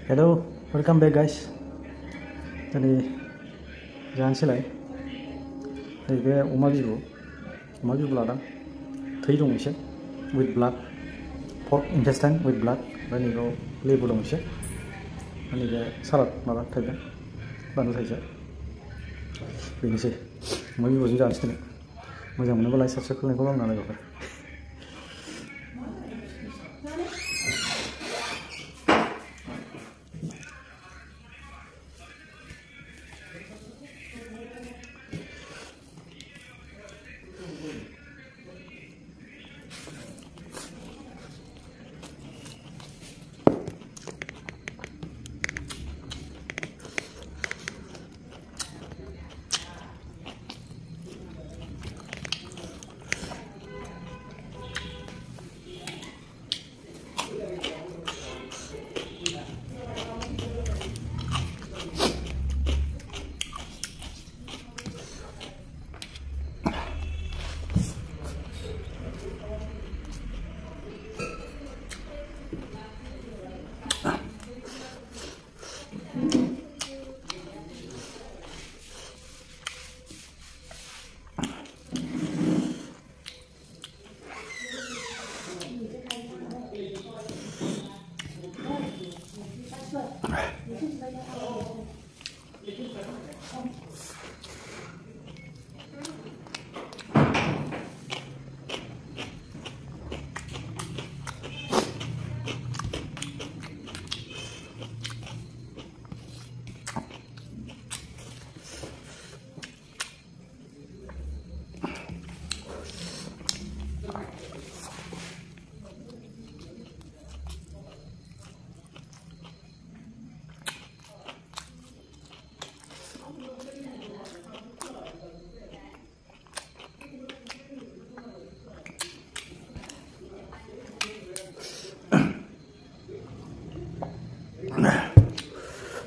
Hello, welcome back guys. Tadi जानोसैलाय नैबे अमा बिबु लादों थै दं एसे with blood, pork intestine with blood, ओमफ्राय नैबेयाव लेबु दं एसे, नैबे सालाद माबा थाइबें बानलु थाइसे, बेनोसै अमा बिबुजों जानोसै दिनै। मोजां मोनोब्ला लाइक साबस्क्राइब खालामनायखौ आं नालायबाय।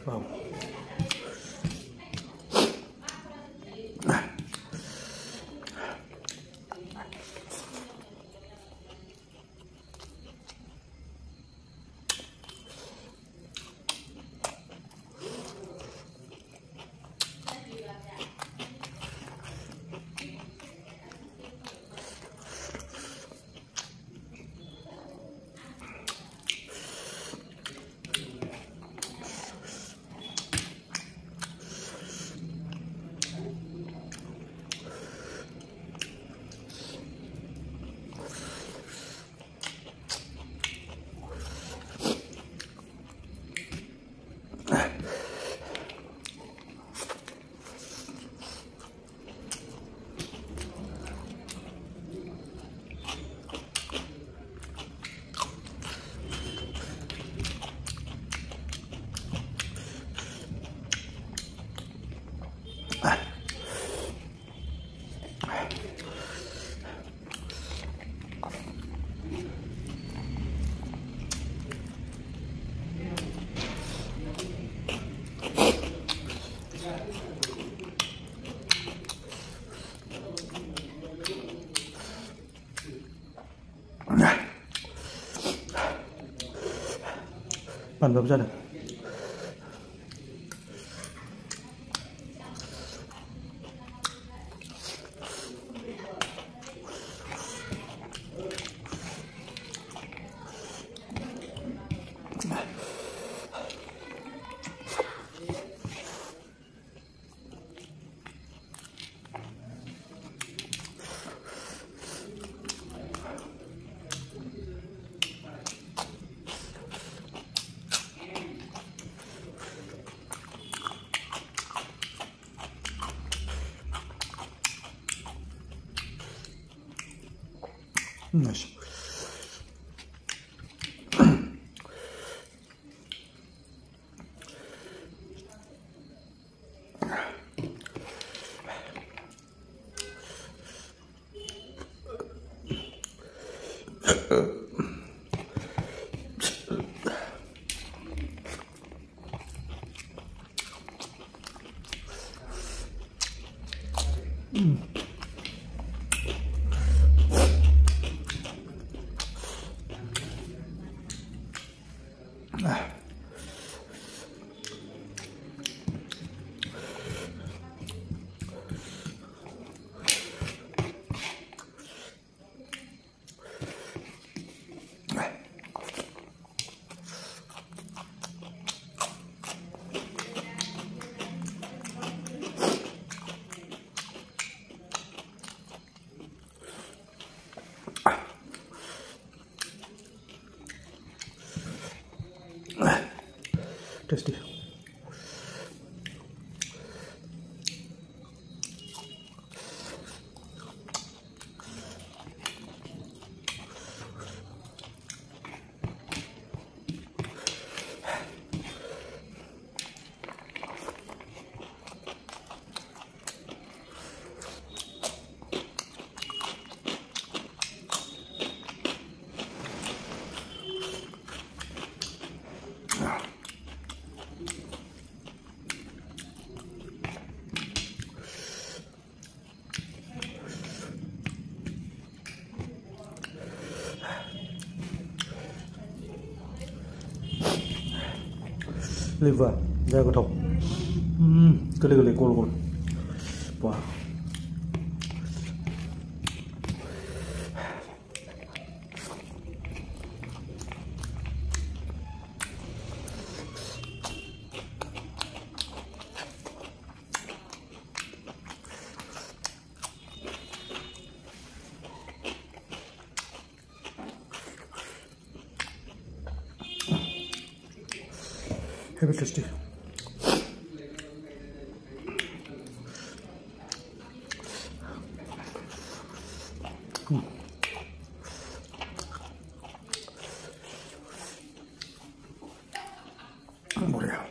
Wow. बानलुआबो जादों। Nice. टेस्टी liver जा गोथाव गोरलै गोरलै गल गल बा heavy tasty 뭐야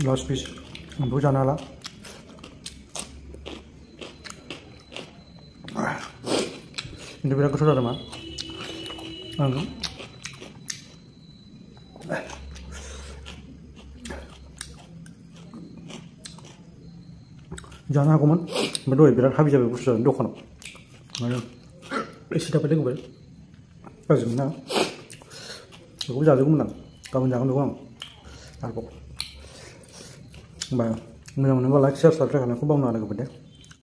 last piece bu जाना ला ini biar kesudah teman जाना हागौमोन ओमफ्राय दहाय बिराद हाबि जाबाय बुस्थुआ दखानाव माने एसे थाबाय लोंबाय गाज्रि मोना बेखौ जाजोबगौमोन आं गाबोन जागोन बेखौ आं आरोबाव होमबा मोजां मोनोबा लाइक शेयार साबस्क्राइब खालामनायखौ बावनो नाङा लोगोफोर दे